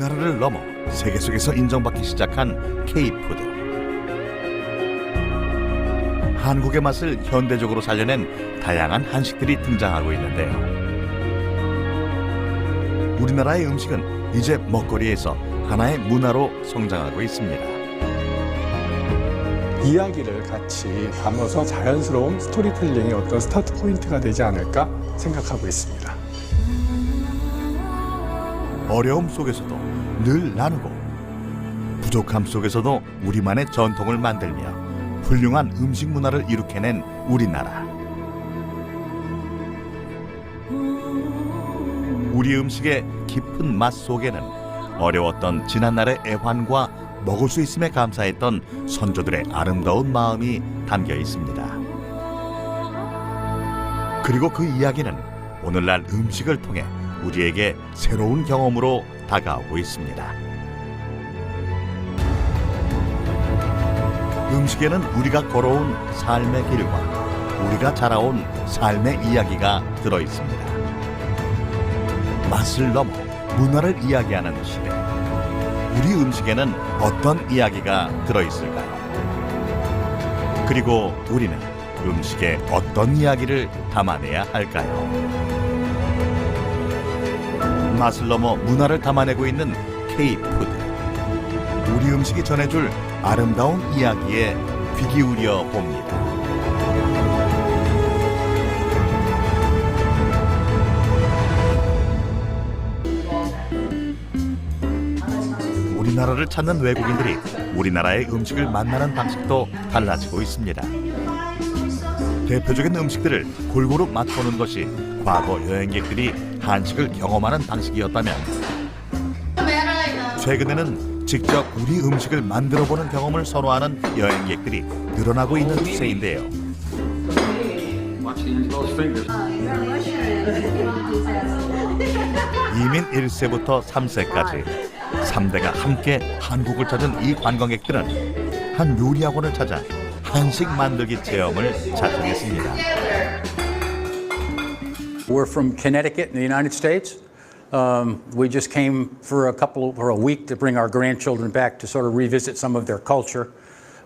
우리나라를 넘어 세계 속에서 인정받기 시작한 K푸드. 한국의 맛을 현대적으로 살려낸 다양한 한식들이 등장하고 있는데요. 우리나라의 음식은 이제 먹거리에서 하나의 문화로 성장하고 있습니다. 이야기를 같이 담아서 자연스러운 스토리텔링의 어떤 스타트 포인트가 되지 않을까 생각하고 있습니다. 어려움 속에서도 늘 나누고 부족함 속에서도 우리만의 전통을 만들며 훌륭한 음식 문화를 이룩해낸 우리나라. 우리 음식의 깊은 맛 속에는 어려웠던 지난날의 애환과 먹을 수 있음에 감사했던 선조들의 아름다운 마음이 담겨 있습니다. 그리고 그 이야기는 오늘날 음식을 통해 우리에게 새로운 경험으로 다가오고 있습니다. 음식에는 우리가 걸어온 삶의 길과 우리가 자라온 삶의 이야기가 들어 있습니다. 맛을 넘어 문화를 이야기하는 시대. 우리 음식에는 어떤 이야기가 들어 있을까요? 그리고 우리는 음식에 어떤 이야기를 담아내야 할까요? 맛을 넘어 문화를 담아내고 있는 K푸드. 우리 음식이 전해줄 아름다운 이야기에 귀 기울여 봅니다. 우리나라를 찾는 외국인들이 우리나라의 음식을 만나는 방식도 달라지고 있습니다. 대표적인 음식들을 골고루 맛보는 것이 과거 여행객들이 한식을 경험하는 방식이었다면 최근에는 직접 우리 음식을 만들어보는 경험을 선호하는 여행객들이 늘어나고 있는 추세인데요. 이민 1세부터 3세까지 3대가 함께 한국을 찾은 이 관광객들은 한 요리학원을 찾아 한식 만들기 체험을 자청했습니다. We're from Connecticut in the United States. We just came for a week to bring our grandchildren back to sort of revisit some of their culture.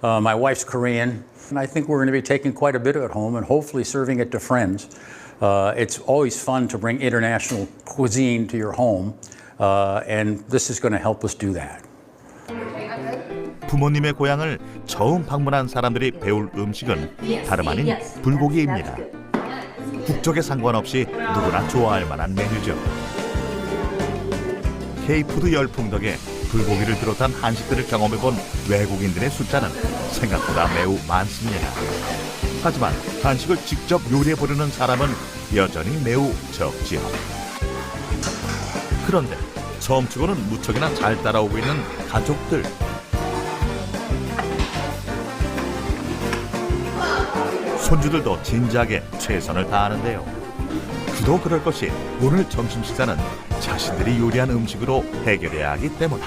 My wife's Korean, and I think we're going to be taking quite a bit of it home and hopefully serving it to friends. It's always fun to bring international cuisine to your home, and this is going to help us do that. 부모님의 고향을 처음 방문한 사람들이 배울 음식은 다름 아닌 불고기입니다. 국적에 상관없이 누구나 좋아할 만한 메뉴죠. K푸드 열풍 덕에 불고기를 비롯한 한식들을 경험해본 외국인들의 숫자는 생각보다 매우 많습니다. 하지만 한식을 직접 요리해보려는 사람은 여전히 매우 적지요. 그런데 처음치고는 무척이나 잘 따라오고 있는 가족들. 손주들도 진지하게 최선을 다하는데요. 그도 그럴 것이 오늘 점심 식사는 자신들이 요리한 음식으로 해결해야 하기 때문에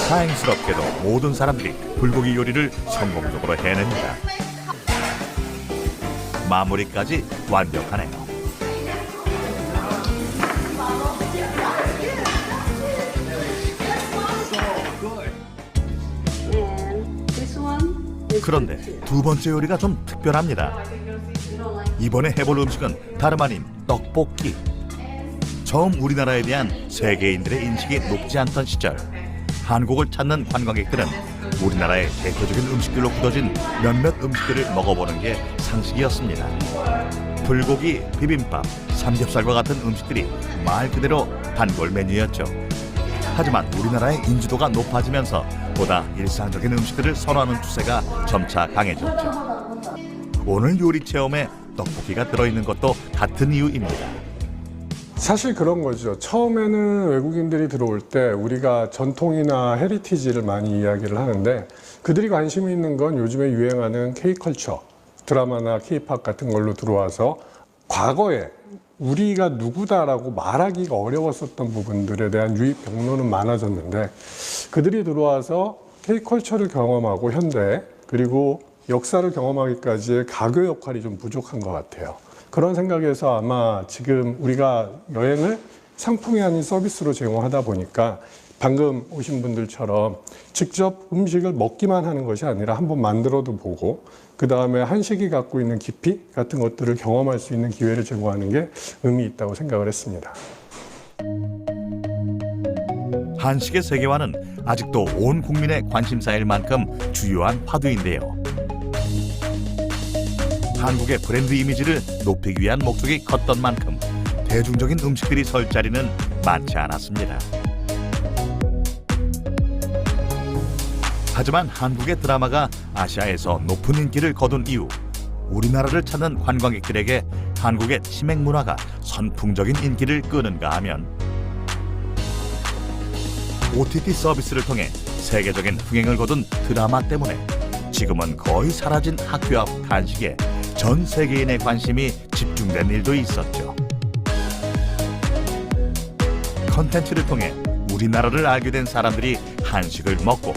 다행스럽게도 모든 사람들이 불고기 요리를 성공적으로 해냅니다. 마무리까지 완벽하네요. 그런데 두 번째 요리가 좀 특별합니다. 이번에 해볼 음식은 다름 아닌 떡볶이. 처음 우리나라에 대한 세계인들의 인식이 높지 않던 시절 한국을 찾는 관광객들은 우리나라의 대표적인 음식들로 굳어진 몇몇 음식들을 먹어보는 게 상식이었습니다. 불고기, 비빔밥, 삼겹살과 같은 음식들이 말 그대로 단골 메뉴였죠. 하지만 우리나라의 인지도가 높아지면서 보다 일상적인 음식들을 선호하는 추세가 점차 강해졌죠. 오늘 요리 체험에 떡볶이가 들어있는 것도 같은 이유입니다. 사실 그런 거죠. 처음에는 외국인들이 들어올 때 우리가 전통이나 헤리티지를 많이 이야기를 하는데 그들이 관심이 있는 건 요즘에 유행하는 K컬처, 드라마나 K팝 같은 걸로 들어와서 과거에 우리가 누구다라고 말하기가 어려웠었던 부분들에 대한 유입 경로는 많아졌는데 그들이 들어와서 K컬처를 경험하고 현대 그리고 역사를 경험하기까지의 가교 역할이 좀 부족한 것 같아요. 그런 생각에서 아마 지금 우리가 여행을 상품이 아닌 서비스로 제공하다 보니까 방금 오신 분들처럼 직접 음식을 먹기만 하는 것이 아니라 한번 만들어도 보고 그 다음에 한식이 갖고 있는 깊이 같은 것들을 경험할 수 있는 기회를 제공하는 게 의미 있다고 생각을 했습니다. 한식의 세계화는 아직도 온 국민의 관심사일 만큼 주요한 화두인데요. 한국의 브랜드 이미지를 높이기 위한 목적이 컸던 만큼 대중적인 음식들이 설 자리는 많지 않았습니다. 하지만 한국의 드라마가 아시아에서 높은 인기를 거둔 이후 우리나라를 찾는 관광객들에게 한국의 치맥 문화가 선풍적인 인기를 끄는가 하면 OTT 서비스를 통해 세계적인 흥행을 거둔 드라마 때문에 지금은 거의 사라진 학교 앞 간식에 전 세계인의 관심이 집중된 일도 있었죠. 컨텐츠를 통해 우리나라를 알게 된 사람들이 한식을 먹고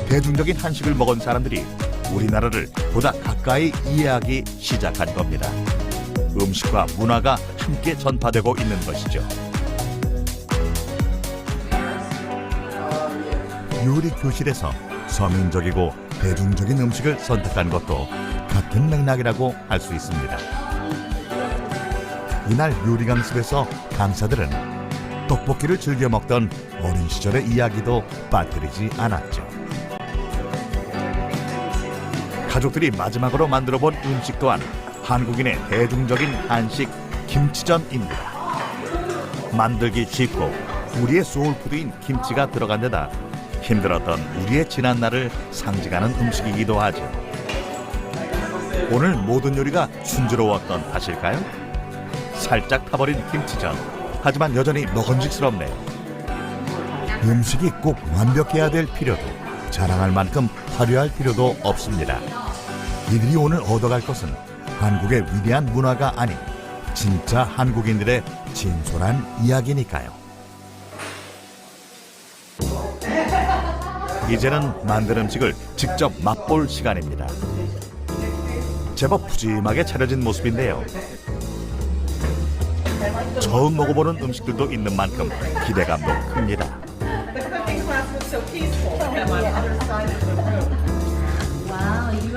대중적인 한식을 먹은 사람들이 우리나라를 보다 가까이 이해하기 시작한 겁니다. 음식과 문화가 함께 전파되고 있는 것이죠. 요리 교실에서 서민적이고 대중적인 음식을 선택한 것도 같은 맥락이라고 할 수 있습니다. 이날 요리 강습에서 강사들은 떡볶이를 즐겨 먹던 어린 시절의 이야기도 빠뜨리지 않았죠. 가족들이 마지막으로 만들어 본 음식 또한 한국인의 대중적인 한식 김치전입니다. 만들기 쉽고 우리의 소울푸드인 김치가 들어간 데다 힘들었던 우리의 지난 날을 상징하는 음식이기도 하죠. 오늘 모든 요리가 순조로웠던 탓일까요? 살짝 타버린 김치전, 하지만 여전히 먹음직스럽네요. 음식이 꼭 완벽해야 될 필요도, 자랑할 만큼 화려할 필요도 없습니다. 이들이 오늘 얻어갈 것은 한국의 위대한 문화가 아닌 진짜 한국인들의 진솔한 이야기니까요. 이제는 만든 음식을 직접 맛볼 시간입니다. 제법 푸짐하게 차려진 모습인데요. 처음 먹어보는 음식들도 있는 만큼 기대감도 큽니다.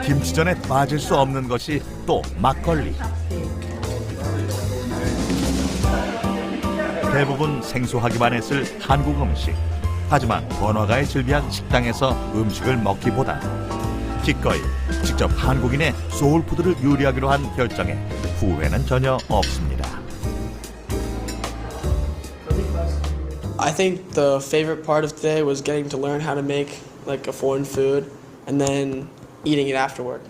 김치전에 빠질 수 없는 것이 또 막걸리. 대부분 생소하기만 했을 한국 음식. 하지만 번화가에 즐비한 식당에서 음식을 먹기보다 기꺼이 직접 한국인의 소울푸드를 요리하기로 한 결정에 후회는 전혀 없습니다. I think the favorite part of today was getting to learn how to make like a foreign food and then eating it afterward.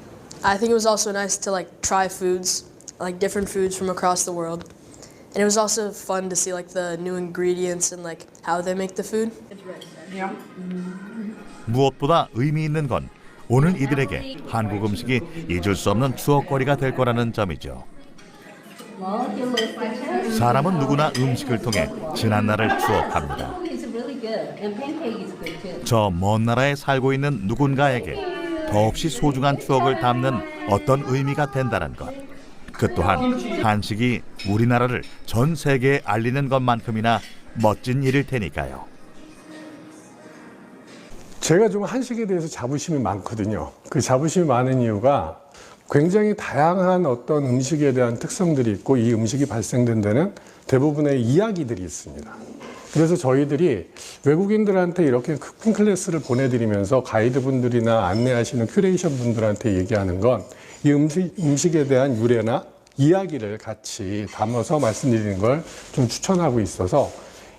I think it was also nice to like try foods, like different foods from across the world. And it was also fun to see like the new ingredients and like how they make the food. 무엇보다 의미 있는 건 오늘 이들에게 한국 음식이 잊을 수 없는 추억거리가 될 거라는 점이죠. 사람은 누구나 음식을 통해 지난 날을 추억합니다. 저 먼 나라에 살고 있는 누군가에게 더없이 소중한 추억을 담는 어떤 의미가 된다는 것. 그 또한 한식이 우리나라를 전 세계에 알리는 것만큼이나 멋진 일일 테니까요. 제가 좀 한식에 대해서 자부심이 많거든요. 그 자부심이 많은 이유가 굉장히 다양한 어떤 음식에 대한 특성들이 있고 이 음식이 발생된 데는 대부분의 이야기들이 있습니다. 그래서 저희들이 외국인들한테 이렇게 쿠킹 클래스를 보내드리면서 가이드분들이나 안내하시는 큐레이션 분들한테 얘기하는 건 이 음식에 대한 유래나 이야기를 같이 담아서 말씀드리는 걸 좀 추천하고 있어서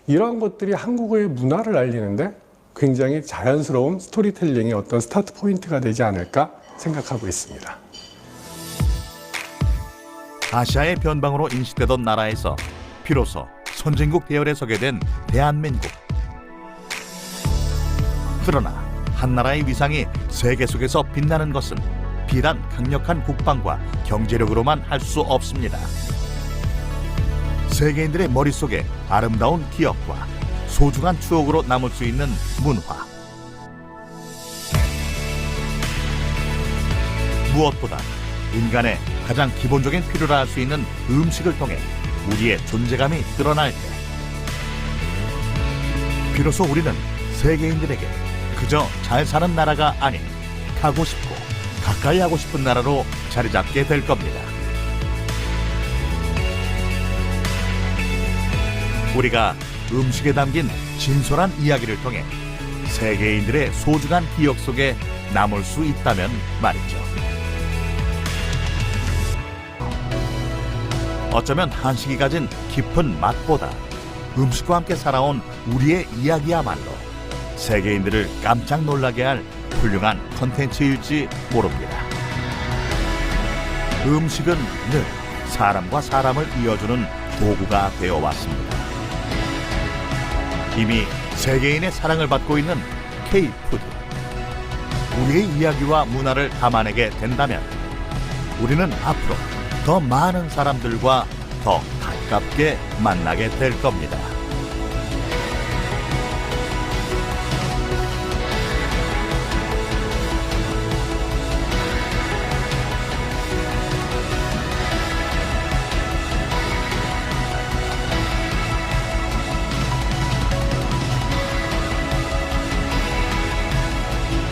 이러한 것들이 한국의 문화를 알리는데 굉장히 자연스러운 스토리텔링의 어떤 스타트 포인트가 되지 않을까 생각하고 있습니다. 아시아의 변방으로 인식되던 나라에서 비로소 선진국 대열에 서게 된 대한민국. 그러나 한 나라의 위상이 세계 속에서 빛나는 것은 비단 강력한 국방과 경제력으로만 할 수 없습니다. 세계인들의 머릿속에 아름다운 기억과 소중한 추억으로 남을 수 있는 문화. 무엇보다 인간의 가장 기본적인 필요라 할 수 있는 음식을 통해 우리의 존재감이 드러날 때 비로소 우리는 세계인들에게 그저 잘 사는 나라가 아닌 가고 싶고 가까이 하고 싶은 나라로 자리 잡게 될 겁니다. 우리가 음식에 담긴 진솔한 이야기를 통해 세계인들의 소중한 기억 속에 남을 수 있다면 말이죠. 어쩌면 한식이 가진 깊은 맛보다 음식과 함께 살아온 우리의 이야기야말로 세계인들을 깜짝 놀라게 할 훌륭한 컨텐츠일지 모릅니다. 음식은 늘 사람과 사람을 이어주는 도구가 되어 왔습니다. 이미 세계인의 사랑을 받고 있는 K-푸드. 우리의 이야기와 문화를 담아내게 된다면 우리는 앞으로 더 많은 사람들과 더 가깝게 만나게 될 겁니다.